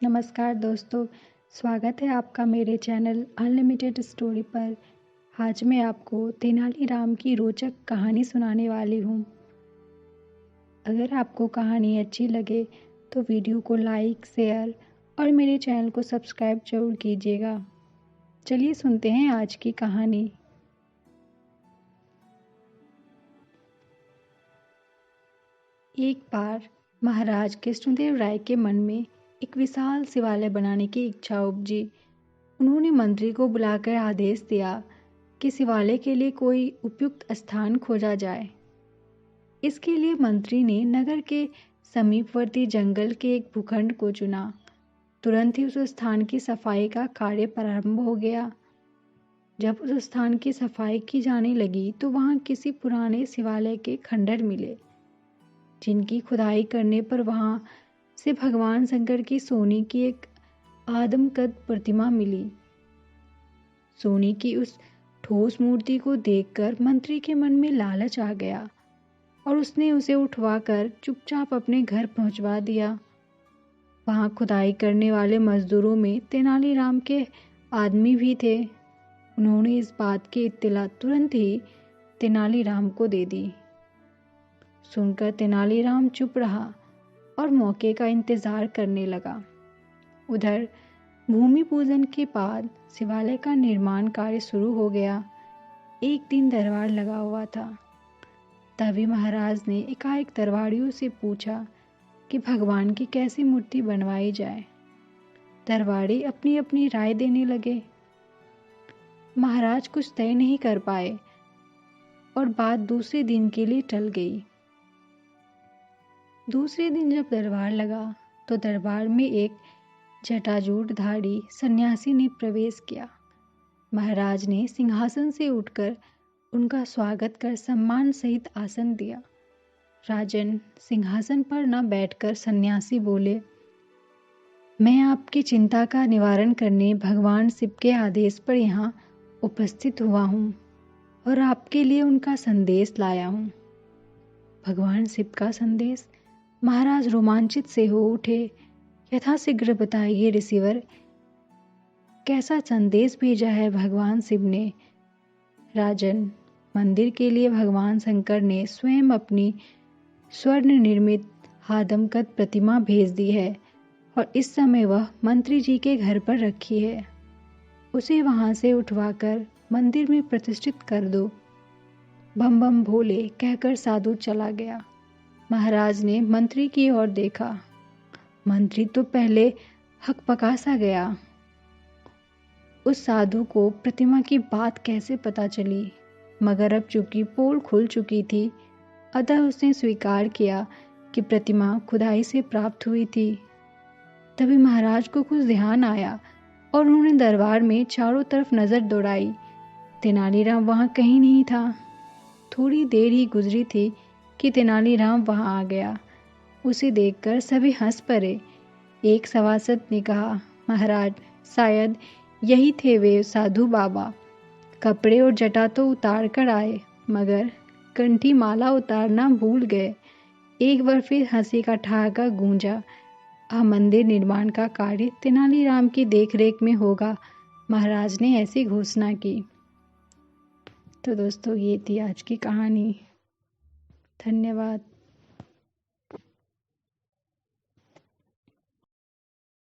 नमस्कार दोस्तों, स्वागत है आपका मेरे चैनल अनलिमिटेड स्टोरी पर। आज मैं आपको तेनालीराम की रोचक कहानी सुनाने वाली हूँ। अगर आपको कहानी अच्छी लगे तो वीडियो को लाइक, शेयर और मेरे चैनल को सब्सक्राइब जरूर कीजिएगा। चलिए सुनते हैं आज की कहानी। एक बार महाराज कृष्णदेव राय के मन में एक विशाल शिवालय बनाने की इच्छा उपजी। उन्होंने मंत्री को बुलाकर आदेश दिया कि शिवालय के लिए कोई उपयुक्त स्थान खोजा जाए। इसके लिए मंत्री ने नगर के समीपवर्ती जंगल के एक भूखंड को चुना। तुरंत ही उस स्थान की सफाई का कार्य प्रारंभ हो गया। जब उस स्थान की सफाई की जाने लगी तो वहां किसी पुराने शिवालय के खंडर मिले, जिनकी खुदाई करने पर वहां से भगवान शंकर की सोने की एक आदमकद प्रतिमा मिली। सोने की उस ठोस मूर्ति को देखकर मंत्री के मन में लालच आ गया और उसने उसे उठवाकर चुपचाप अपने घर पहुंचवा दिया। वहां खुदाई करने वाले मजदूरों में तेनालीराम के आदमी भी थे। उन्होंने इस बात की इत्तला तुरंत ही तेनालीराम को दे दी। सुनकर तेनालीराम चुप रहा और मौके का इंतजार करने लगा। उधर भूमि पूजन के बाद शिवालय का निर्माण कार्य शुरू हो गया। एक दिन दरबार लगा हुआ था। तभी महाराज ने एकाएक दरबारियों से पूछा कि भगवान की कैसी मूर्ति बनवाई जाए। दरबारी अपनी अपनी राय देने लगे। महाराज कुछ तय नहीं कर पाए और बात दूसरे दिन के लिए टल गई। दूसरे दिन जब दरबार लगा तो दरबार में एक जटाजूटधारी सन्यासी ने प्रवेश किया। महाराज ने सिंहासन से उठकर उनका स्वागत कर सम्मान सहित आसन दिया। राजन, सिंहासन पर न बैठकर सन्यासी बोले, मैं आपकी चिंता का निवारण करने भगवान शिव के आदेश पर यहाँ उपस्थित हुआ हूँ और आपके लिए उनका संदेश लाया हूँ। भगवान शिव का संदेश? महाराज रोमांचित से हो उठे। यथाशीघ्र बताइए ऋषिवर, कैसा संदेश भेजा है भगवान शिव ने? राजन, मंदिर के लिए भगवान शंकर ने स्वयं अपनी स्वर्ण निर्मित आदमकद प्रतिमा भेज दी है और इस समय वह मंत्री जी के घर पर रखी है। उसे वहां से उठवाकर मंदिर में प्रतिष्ठित कर दो। बम बम भोले कहकर साधु चला गया। महाराज ने मंत्री की ओर देखा। मंत्री तो पहले हकपका सा गया। उस साधु को प्रतिमा की बात कैसे पता चली, मगर अब चूंकि पोल खुल चुकी थी, अतः उसने स्वीकार किया कि प्रतिमा खुदाई से प्राप्त हुई थी। तभी महाराज को कुछ ध्यान आया और उन्होंने दरबार में चारों तरफ नजर दौड़ाई। तेनालीराम वहां कहीं नहीं था। थोड़ी देर ही गुजरी थी कि तेनालीराम वहां आ गया। उसे देखकर सभी हंस पड़े। एक सभासद ने कहा, महाराज, शायद यही थे वे साधु बाबा। कपड़े और जटा तो उतार कर आए, मगर कंठी माला उतारना भूल गए। एक बार फिर हंसी का ठहाका गूंजा। अब मंदिर निर्माण का कार्य तेनालीराम की देखरेख में होगा, महाराज ने ऐसी घोषणा की। तो दोस्तों, ये थी आज की कहानी। धन्यवाद।